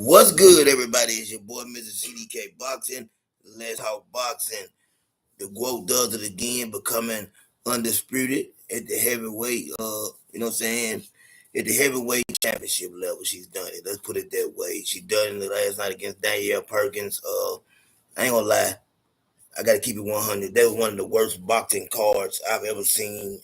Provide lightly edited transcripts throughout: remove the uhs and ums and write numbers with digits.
What's good, everybody? It's your boy, Mr. CDK Boxing. Let's talk boxing. The Gwoat does it again, becoming undisputed at the heavyweight. You know what I'm saying? At the heavyweight championship level, she's done it. Let's put it that way. She done it last night against Danielle Perkins. I ain't gonna lie. I got to keep it 100. That was one of the worst boxing cards I've ever seen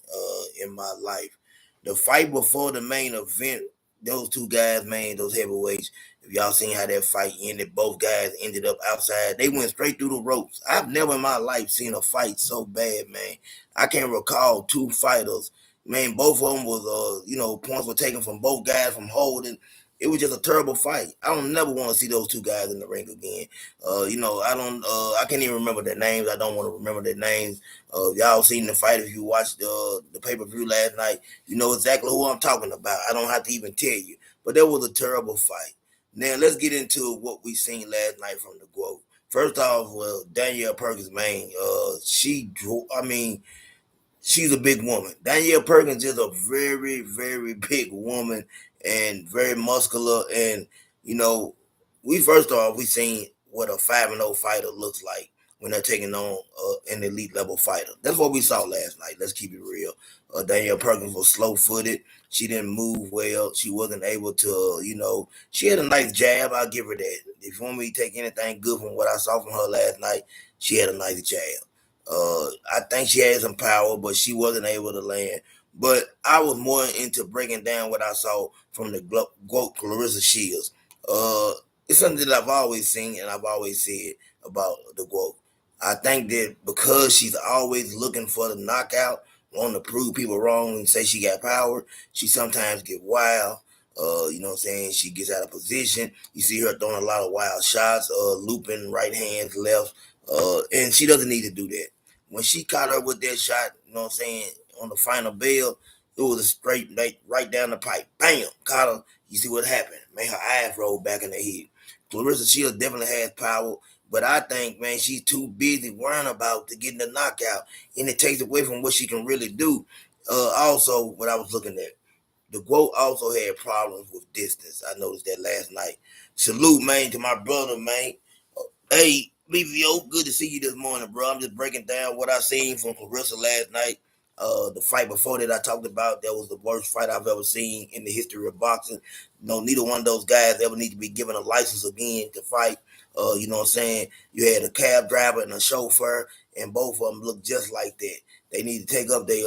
in my life. The fight before the main event, those two guys, man, those heavyweights. If y'all seen how that fight ended, both guys ended up outside. They went straight through the ropes. I've never in my life seen a fight so bad, man. I can't recall two fighters. Man, both of them was, points were taken from both guys from holding. It was just a terrible fight. I don't never want to see those two guys in the ring again. I can't even remember their names. I don't want to remember their names. Y'all seen the fight if you watched the pay-per-view last night. You know exactly who I'm talking about. I don't have to even tell you. But that was a terrible fight. Now let's get into what we seen last night from the Gwoat. First off, well, Danielle Perkins, man, she drew. I mean, she's a big woman. Danielle Perkins is a very, very big woman and very muscular. And you know, we seen what a 5-0 fighter looks like when they're taking on an elite level fighter. That's what we saw last night. Let's keep it real. Danielle Perkins was slow footed. She didn't move well. She wasn't able to, she had a nice jab. I'll give her that. If you want me to take anything good from what I saw from her last night, she had a nice jab. I think she had some power, but she wasn't able to land. But I was more into breaking down what I saw from the GOAT Clarissa Shields. It's something that I've always seen and I've always said about the GOAT. I think that because she's always looking for the knockout, wanting to prove people wrong and say she got power, she sometimes get wild. You know what I'm saying? She gets out of position. You see her throwing a lot of wild shots, looping right hands, left, and she doesn't need to do that. When she caught her with that shot, you know what I'm saying, on the final bell, it was a straight right down the pipe. Bam! Caught her. You see what happened. Made her eyes roll back in the head. Clarissa Shields definitely has power, but I think, man, she's too busy worrying about to getting the knockout, and it takes away from what she can really do. Also, what I was looking at, the GOAT also had problems with distance. I noticed that last night. Salute, man, to my brother, man. Hey, BVO, good to see you this morning, bro. I'm just breaking down what I seen from Clarissa last night. The fight before that I talked about, that was the worst fight I've ever seen in the history of boxing. No, neither one of those guys ever need to be given a license again to fight. You know what I'm saying? You had a cab driver and a chauffeur, and both of them look just like that. They need to take up their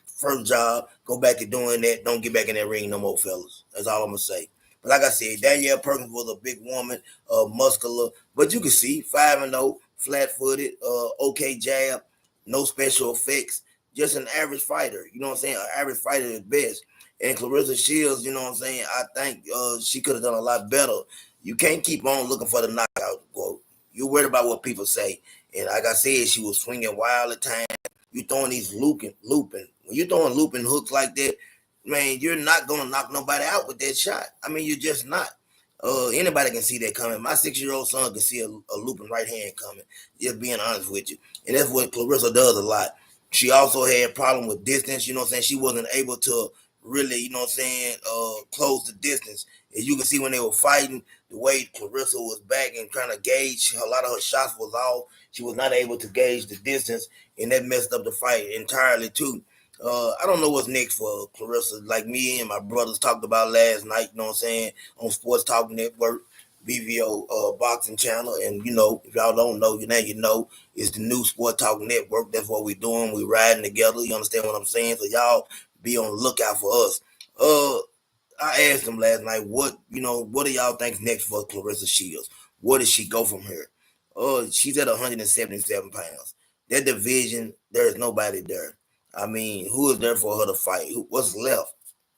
first job, go back to doing that. Don't get back in that ring no more, fellas. That's all I'm gonna say. But like I said, Danielle Perkins was a big woman, muscular, but you can see 5-0, flat footed, okay jab, no special effects, just an average fighter. You know what I'm saying? An average fighter at best. And Clarissa Shields, you know what I'm saying? I think she could have done a lot better. You can't keep on looking for the knockout. Well, you're worried about what people say. And like I said, she was swinging wild at times. You throwing these looping. When you're throwing looping hooks like that, man, you're not gonna knock nobody out with that shot. I mean, you're just not. Anybody can see that coming. My 6-year-old son can see a looping right hand coming. Just being honest with you, and that's what Clarissa does a lot. She also had a problem with distance. You know what I'm saying? She wasn't able to really, you know what I'm saying, close the distance. As you can see when they were fighting, the way Clarissa was back and trying to gauge, a lot of her shots was off. She was not able to gauge the distance, and that messed up the fight entirely too. I don't know what's next for Clarissa. Like me and my brothers talked about last night, you know what I'm saying, on Sports Talk Network, BVO boxing channel. And if y'all don't know, you know, it's the new Sport Talk Network. That's what we're doing. We riding together. You understand what I'm saying? So y'all be on the lookout for us. I asked them last night, what do y'all think next for Clarissa Shields? Where does she go from here? She's at 177 pounds. That division, there's nobody there. I mean, who is there for her to fight? What's left?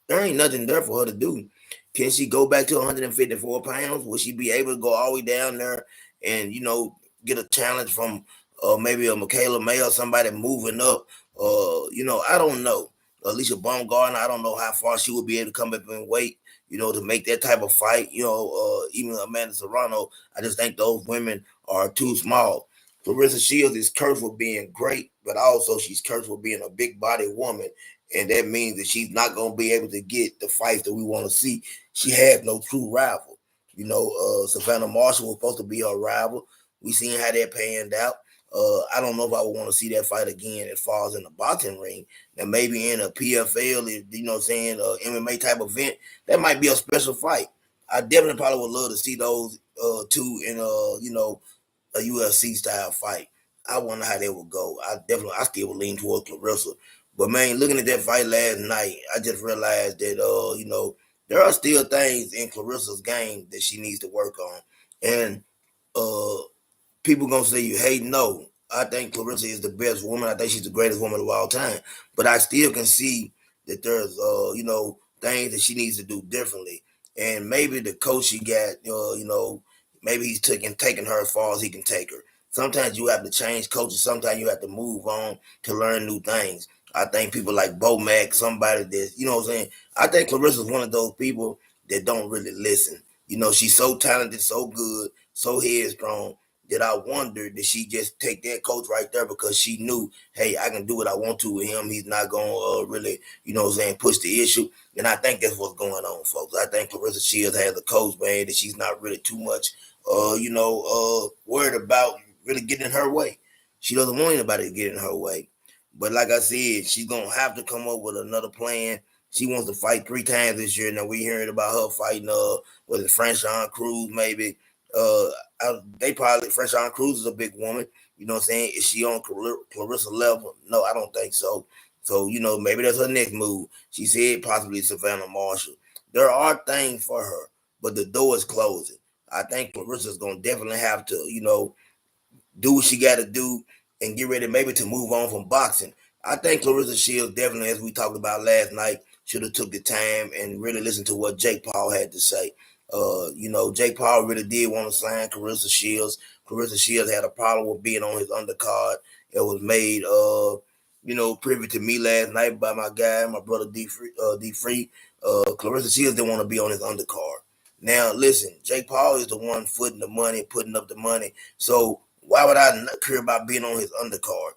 There ain't nothing there for her to do. Can she go back to 154 pounds? Will she be able to go all the way down there and, get a challenge from maybe a Michaela May or somebody moving up? I don't know. Alicia Baumgartner, I don't know how far she would be able to come up in weight, to make that type of fight. Even Amanda Serrano, I just think those women are too small. Clarissa Shields is cursed for being great, but also she's cursed for being a big body woman. And that means that she's not going to be able to get the fights that we want to see. She has no true rival. Savannah Marshall was supposed to be her rival. We seen how that panned out. I don't know if I would want to see that fight again as far as in the boxing ring. Now maybe in a PFL, MMA type event, that might be a special fight. I definitely probably would love to see those two in a UFC style fight. I wonder how they would go. I still would lean towards Clarissa. But man, looking at that fight last night, I just realized that there are still things in Clarissa's game that she needs to work on. And uh people gonna say you hate. No, I think Clarissa is the best woman. I think she's the greatest woman of all time. But I still can see that there's things that she needs to do differently. And maybe the coach she got, maybe he's taking her as far as he can take her. Sometimes you have to change coaches. Sometimes you have to move on to learn new things. I think people like Bo Mack, somebody that, what I'm saying. I think Clarissa's one of those people that don't really listen. She's so talented, so good, so headstrong that I wondered did she just take that coach right there because she knew, hey, I can do what I want to with him. He's not going to really, push the issue. And I think that's what's going on, folks. I think Clarissa Shields has a coach, man, that she's not really too much, worried about really getting in her way. She doesn't want anybody to get in her way. But like I said, she's going to have to come up with another plan. She wants to fight 3 times this year. Now we hearing about her fighting, was it Franchon Cruz maybe? They probably Franchon Cruz is a big woman. You know what I'm saying? Is she on Clarissa level? No, I don't think so. So maybe that's her next move. She said possibly Savannah Marshall. There are things for her, but the door is closing. I think Clarissa's gonna definitely have to, do what she got to do and get ready maybe to move on from boxing. I think Clarissa Shields definitely, as we talked about last night, should have took the time and really listened to what Jake Paul had to say. Jake Paul really did want to sign Clarissa Shields. Clarissa Shields had a problem with being on his undercard. It was made, privy to me last night by my guy, my brother D Free. Clarissa Shields didn't want to be on his undercard. Now, listen, Jake Paul is the one footing the money, putting up the money. So why would I not care about being on his undercard?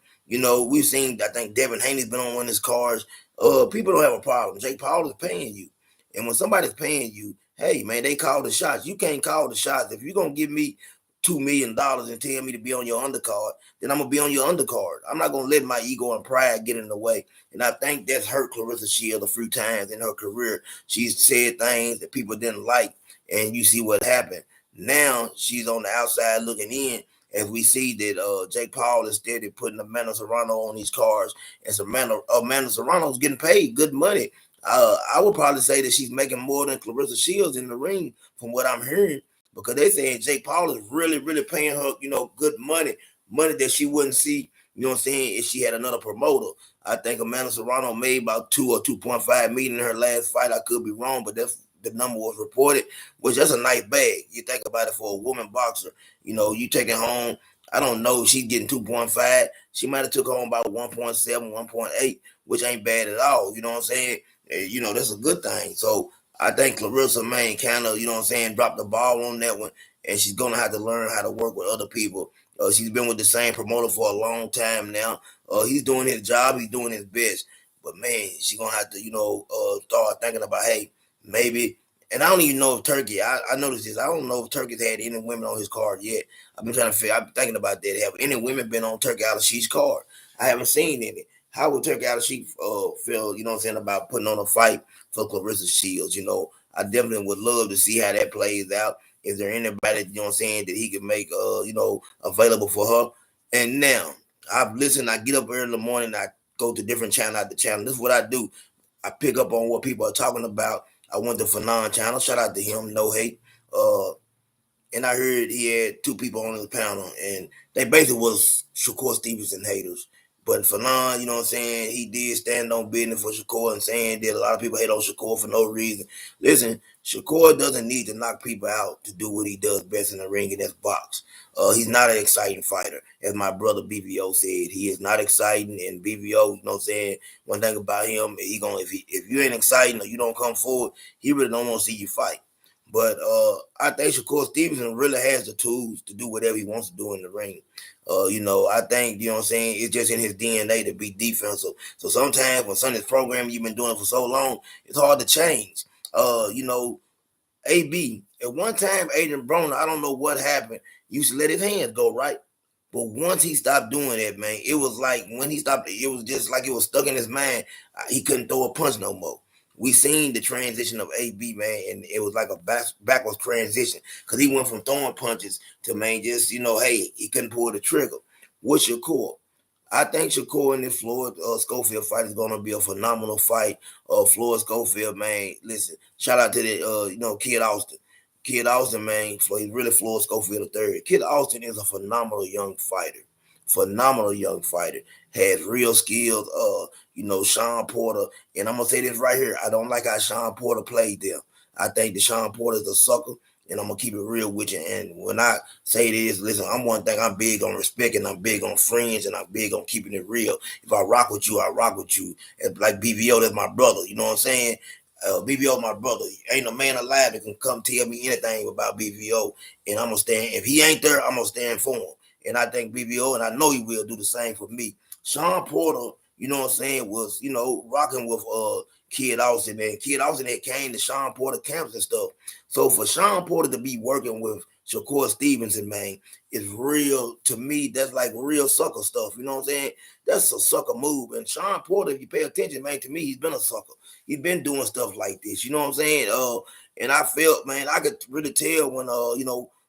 We've seen, I think Devin Haney's been on one of his cards. People don't have a problem. Jake Paul is paying you. And when somebody's paying you, hey, man, they call the shots. You can't call the shots. If you're going to give me $2 million and tell me to be on your undercard, then I'm going to be on your undercard. I'm not going to let my ego and pride get in the way. And I think that's hurt Clarissa Shields a few times in her career. She's said things that people didn't like, and you see what happened. Now she's on the outside looking in, as we see that Jake Paul is steady putting Amanda Serrano on these cards, and Amanda Serrano's getting paid good money. I would probably say that she's making more than Clarissa Shields in the ring, from what I'm hearing, because they saying Jake Paul is really, really paying her, good money that she wouldn't see, if she had another promoter. I think Amanda Serrano made about 2 or 2.5 million in her last fight. I could be wrong, but that's the number was reported, which that's a nice bag. You think about it for a woman boxer. You take it home. I don't know. She's getting 2.5. She might have took home about 1.7, 1.8, which ain't bad at all. You know what I'm saying? That's a good thing. So I think Clarissa, man, kind of, dropped the ball on that one, and she's going to have to learn how to work with other people. She's been with the same promoter for a long time now. He's doing his job. He's doing his best. But, man, she's going to have to, start thinking about, hey, maybe. And I don't even know if Turkey, I noticed this. I don't know if Turkey's had any women on his card yet. I've been thinking about that. Have any women been on Turkey Al-Sheik's card? I haven't seen any. How would Turkey Al-Sheik feel, about putting on a fight for Clarissa Shields? I definitely would love to see how that plays out. Is there anybody, that he could make, available for her? And now, I've listened, I get up early in the morning, I go to different channel after channel. This is what I do. I pick up on what people are talking about. I went to Fanon channel. Shout out to him. No hate. And I heard he had 2 people on his panel, and they basically was Shakur Stevenson haters. But Fanon, you know what I'm saying, he did stand on business for Shakur and saying that a lot of people hate on Shakur for no reason. Listen, Shakur doesn't need to knock people out to do what he does best in the ring, and that's box. He's not an exciting fighter. As my brother BVO said, he is not exciting, and BVO, you know what I'm saying, one thing about him, if you ain't exciting or you don't come forward, he really don't want to see you fight. But I think Shakur Stevenson really has the tools to do whatever he wants to do in the ring. I think, you know what I'm saying, it's just in his DNA to be defensive. So sometimes when something's programmed, you've been doing it for so long, it's hard to change. AB. At one time, Adrian Broner, I don't know what happened, used to let his hands go, right? But once he stopped doing that, man, it was like when he stopped, it was just like it was stuck in his mind. He couldn't throw a punch no more. We seen the transition of AB, man, and it was like a backwards transition because he went from throwing punches to, man, just, hey, he couldn't pull the trigger. What's your core? I think Shakur and this Floyd Schofield fight is going to be a phenomenal fight. Floyd Schofield, man, listen, shout out to the, Kid Austin. Kid Austin, man, he's really Floyd Schofield the third. Kid Austin is a phenomenal young fighter. Phenomenal young fighter. Has real skills. Sean Porter. And I'm going to say this right here. I don't like how Sean Porter played there. I think that Sean Porter is a sucker. And I'm gonna keep it real with you. And when I say this, listen, I'm one thing. I'm big on respect, and I'm big on friends, and I'm big on keeping it real. If I rock with you, I rock with you. And like BBO, that's my brother. You know what I'm saying? BBO, my brother. Ain't a man alive that can come tell me anything about BBO, and I'm gonna stand. If he ain't there, I'm gonna stand for him. And I think BBO, and I know he will do the same for me. Sean Porter, you know what I'm saying, was rocking with Kid Austin, and Kid Austin had came to Sean Porter camps and stuff. So for Sean Porter to be working with Shakur Stevenson, man, is real to me. That's like real sucker stuff. You know what I'm saying? That's a sucker move. And Sean Porter, if you pay attention, man, to me, he's been a sucker. He's been doing stuff like this. You know what I'm saying? And I felt, man, I could really tell when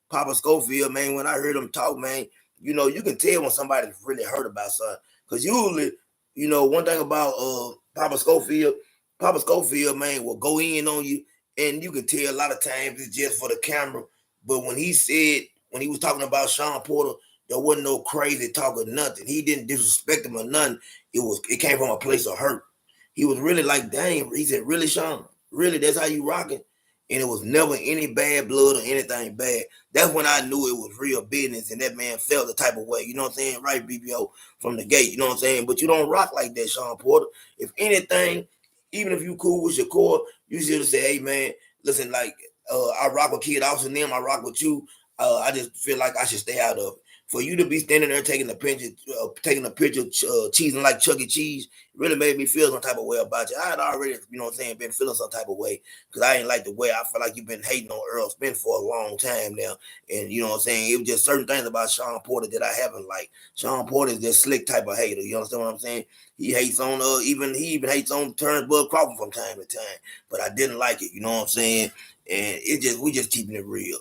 Papa Schofield, man, when I heard him talk, man, you can tell when somebody's really hurt about something. Because usually, one thing about Papa Schofield, man, will go in on you, and you can tell a lot of times it's just for the camera. But when he was talking about Sean Porter, there wasn't no crazy talk or nothing. He didn't disrespect him or nothing. It came from a place of hurt. He was really like, dang, he said, really, Sean? Really, that's how you rocking? And it was never any bad blood or anything bad. That's when I knew it was real business, and that man felt the type of way. You know what I'm saying? Right, BBO, from the gate. You know what I'm saying? But you don't rock like that, Sean Porter. If anything, even if you cool with your core, you should say, hey, man, listen, like, I rock with Kid Austin, them, I rock with you. I just feel like I should stay out of it. For you to be standing there taking a picture, cheesing like Chuck E. Cheese, really made me feel some type of way about you. I had already, been feeling some type of way because I ain't like the way I feel like you've been hating on Earl Spence for a long time now. And you know what I'm saying? It was just certain things about Sean Porter that I haven't liked. Sean Porter is just slick type of hater. You understand what I'm saying? He hates on he even hates on Terrence Bud Crawford from time to time. But I didn't like it, you know what I'm saying? And we just keeping it real.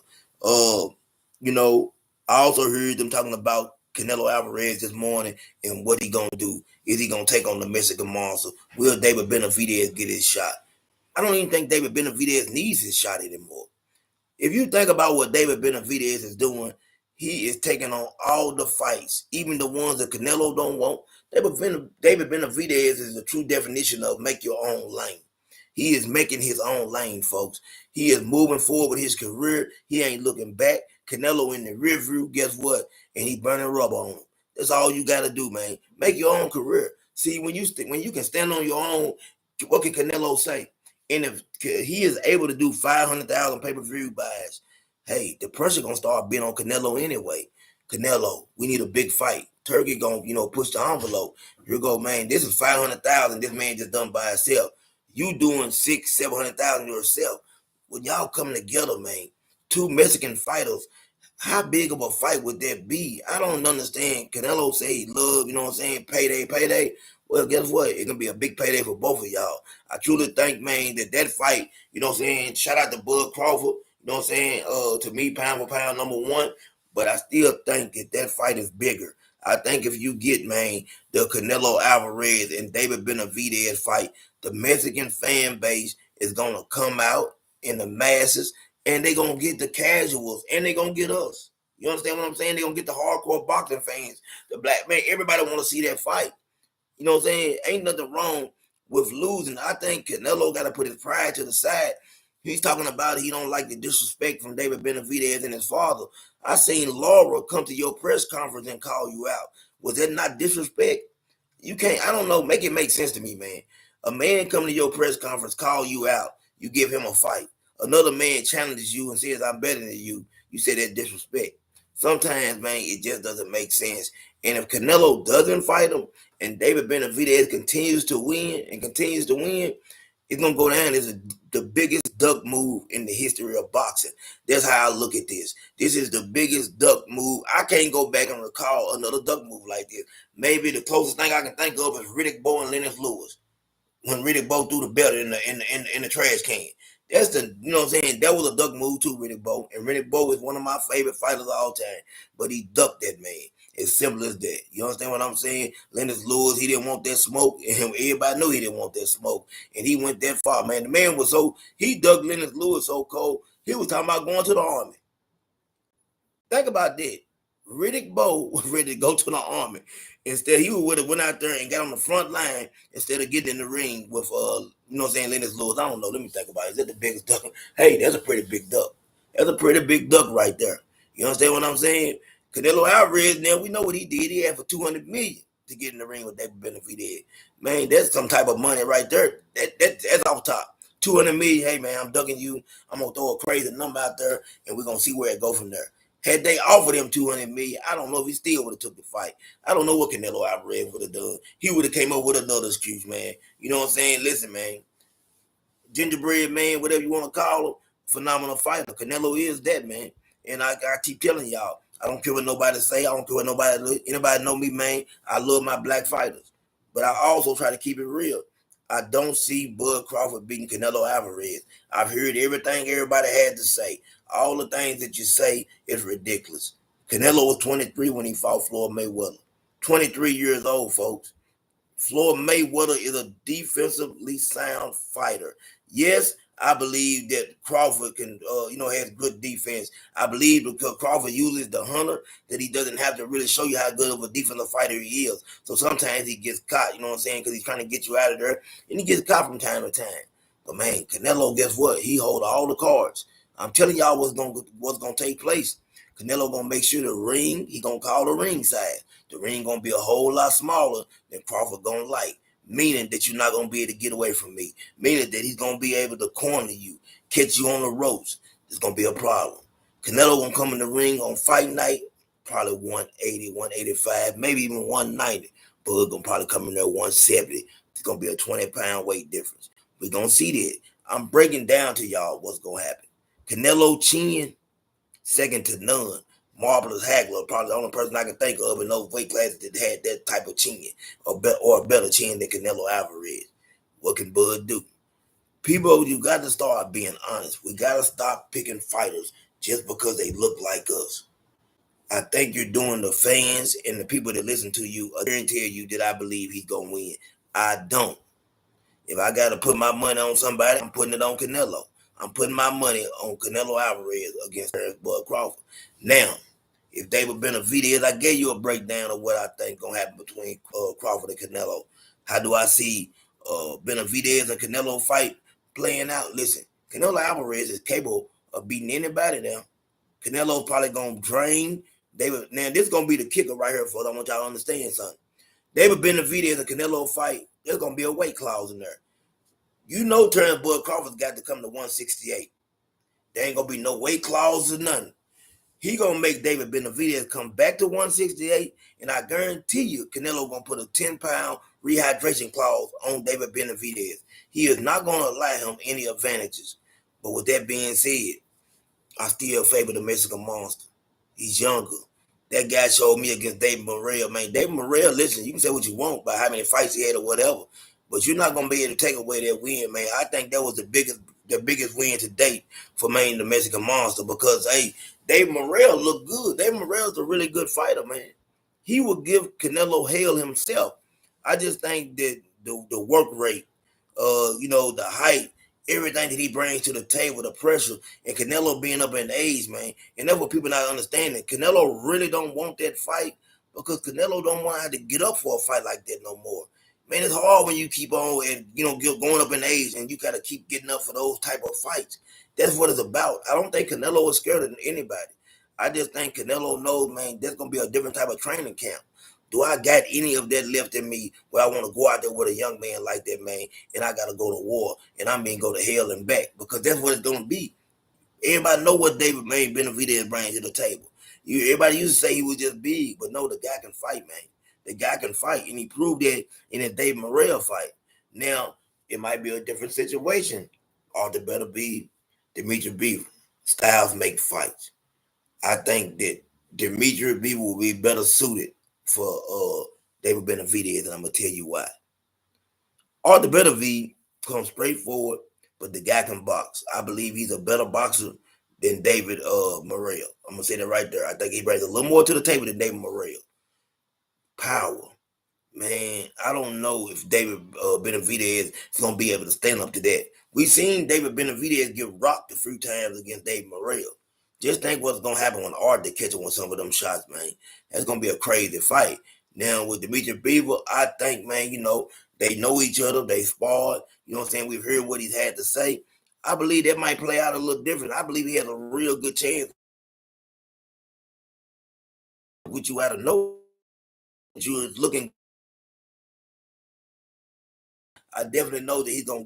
You know, I also heard them talking about Canelo Alvarez this morning and what he gonna do. Is he gonna take on the Mexican monster? Will David Benavidez get his shot? I don't even think David Benavidez needs his shot anymore. If you think about what David Benavidez is doing, he is taking on all the fights, even the ones that Canelo don't want. David Benavidez is the true definition of make your own lane. He is making his own lane, folks. He is moving forward with his career. He ain't looking back. Canelo in the rear view, guess what? And he burning rubber on him. That's all you got to do, man. Make your own career. See, when you can stand on your own, what can Canelo say? And if he is able to do 500,000 pay-per-view buys, hey, the pressure gonna start being on Canelo anyway. Canelo, we need a big fight. Turkey gonna, push the envelope. Here go, man. This is 500,000. This man just done by himself. You doing 600,000-700,000 yourself. When y'all coming together, man, two Mexican fighters, how big of a fight would that be? I don't understand. Canelo say he love, payday. Well, guess what? It can be a big payday for both of y'all. I truly think, man, that fight, shout out to Bud Crawford, to me, pound for pound, number one. But I still think that fight is bigger. I think if you get, man, the Canelo Alvarez and David Benavidez fight, the Mexican fan base is going to come out in the masses, and they're going to get the casuals, and they're going to get us. You understand what I'm saying? They're going to get the hardcore boxing fans, the black man. Everybody want to see that fight. You know what I'm saying? Ain't nothing wrong with losing. I think Canelo got to put his pride to the side. He's talking about he don't like the disrespect from David Benavidez and his father. I seen Laura come to your press conference and call you out. Was that not disrespect? You can't, I don't know, make it make sense to me, man. A man come to your press conference, call you out, you give him a fight. Another man challenges you and says, I'm better than you. You say that disrespect. Sometimes, man, it just doesn't make sense. And if Canelo doesn't fight him and David Benavidez continues to win, it's going to go down as the biggest biggest duck move in the history of boxing. That's how I look at this. This is the biggest duck move. I can't go back and recall another duck move like this. Maybe the closest thing I can think of is Riddick Bowe and Lennox Lewis when Riddick Bowe threw the belt in the trash can. That's the, you know what I'm saying? That was a duck move too, Riddick Bowe. And Riddick Bowe is one of my favorite fighters of all time. But he ducked that man. As simple as that. You understand what I'm saying? Lennox Lewis, he didn't want that smoke. And everybody knew he didn't want that smoke. And he went that far, man. The man was he ducked Lennox Lewis so cold, he was talking about going to the army. Think about that. Riddick Bowe was ready to go to the army. Instead, he would have went out there and got on the front line instead of getting in the ring with you know what I'm saying, Lennox Lewis. I don't know. Let me think about it. Is that the biggest duck? Hey, that's a pretty big duck. That's a pretty big duck right there. You understand what I'm saying? Canelo Alvarez, now we know what he did. He had for $200 million to get in the ring with David Benavidez. Man, that's some type of money right there. That's off top. $200 million. Hey man, I'm ducking you. I'm gonna throw a crazy number out there, and we're gonna see where it go from there. Had they offered him $200 million, I don't know if he still would have took the fight. I don't know what Canelo Alvarez would have done. He would have came up with another excuse, man. You know what I'm saying? Listen, man, gingerbread man, whatever you want to call him, phenomenal fighter. Canelo is that, man. And I keep telling y'all, I don't care what nobody say. I don't care what anybody know me, man. I love my black fighters. But I also try to keep it real. I don't see Bud Crawford beating Canelo Alvarez. I've heard everything everybody had to say. All the things that you say is ridiculous. Canelo was 23 when he fought Floyd Mayweather. 23 years old, folks. Floyd Mayweather is a defensively sound fighter. Yes, I believe that Crawford can, has good defense. I believe because Crawford uses the hunter that he doesn't have to really show you how good of a defensive fighter he is. So sometimes he gets caught, you know what I'm saying, because he's trying to get you out of there, and he gets caught from time to time. But man, Canelo, guess what? He holds all the cards. I'm telling y'all what's gonna take place. Canelo gonna make sure the ring, he gonna call the ring size. The ring gonna be a whole lot smaller than Crawford gonna like. Meaning that you're not gonna be able to get away from me. Meaning that he's gonna be able to corner you, catch you on the ropes. It's gonna be a problem. Canelo gonna come in the ring on fight night, probably 180, 185, maybe even 190. But gonna probably come in there 170. It's gonna be a 20-pound weight difference. We're gonna see that. I'm breaking down to y'all what's gonna happen. Canelo chin, second to none. Marvelous Hagler, probably the only person I can think of in those weight classes that had that type of chin or a better chin than Canelo Alvarez. What can Bud do? People, you got to start being honest. We got to stop picking fighters just because they look like us. I think you're doing the fans and the people that listen to you a guarantee you that I believe he's going to win. I don't. If I got to put my money on somebody, I'm putting it on Canelo. I'm putting my money on Canelo Alvarez against Bud Crawford. Now, if David Benavidez, I gave you a breakdown of what I think gonna happen between Crawford and Canelo. How do I see Benavidez and Canelo fight playing out? Listen, Canelo Alvarez is capable of beating anybody now. Canelo's probably gonna drain David. Now, this is gonna be the kicker right here, folks. I want y'all to understand something. David Benavidez and Canelo fight, there's gonna be a weight clause in there. You know, Terrence Bud Crawford's got to come to 168. There ain't gonna be no weight clause or nothing. He gonna make David Benavidez come back to 168, and I guarantee you, Canelo gonna put a 10-pound rehydration clause on David Benavidez. He is not gonna allow him any advantages. But with that being said, I still favor the Mexican Monster. He's younger. That guy showed me against David Morrell, man. David Morrell, listen, you can say what you want about how many fights he had or whatever, but you're not gonna be able to take away that win, man. I think that was the biggest win to date for the Mexican Monster because hey, David Morrell looked good. David Morrell's a really good fighter, man. He would give Canelo hell himself. I just think that the work rate, the height, everything that he brings to the table, the pressure, and Canelo being up in age, man. And that's what people not understanding. Canelo really don't want that fight because Canelo don't want to have to get up for a fight like that no more. Man, it's hard when you keep on and going up in age and you gotta keep getting up for those type of fights. That's what it's about. I don't think Canelo is scared of anybody. I just think Canelo knows, man, there's gonna be a different type of training camp. Do I got any of that left in me where I want to go out there with a young man like that, man, and I got to go to war and I mean go to hell and back because that's what it's going to be. Everybody know what David Benavidez brings to the table. Everybody used to say he was just big, but no, the guy can fight, man. The guy can fight, and he proved that in his David Morrell fight. Now, it might be a different situation. Arthur better be Demetrius Beaver. Styles make fights. I think that Demetrius Beaver will be better suited for David Benavidez, and I'm gonna tell you why. Arthur Benavidez comes straight forward, but the guy can box. I believe he's a better boxer than David Morrell. I'm gonna say that right there. I think he brings a little more to the table than David Morrell. Power. Man, I don't know if David Benavidez is going to be able to stand up to that. We've seen David Benavidez get rocked a few times against David Morrell. Just think what's going to happen when Art catch him with some of them shots, man. That's going to be a crazy fight. Now, with Demetrius Beaver, I think, man, they know each other. They sparred. You know what I'm saying? We've heard what he's had to say. I believe that might play out a little different. I believe he has a real good chance with you out of nowhere. You was looking. I definitely know that he's going to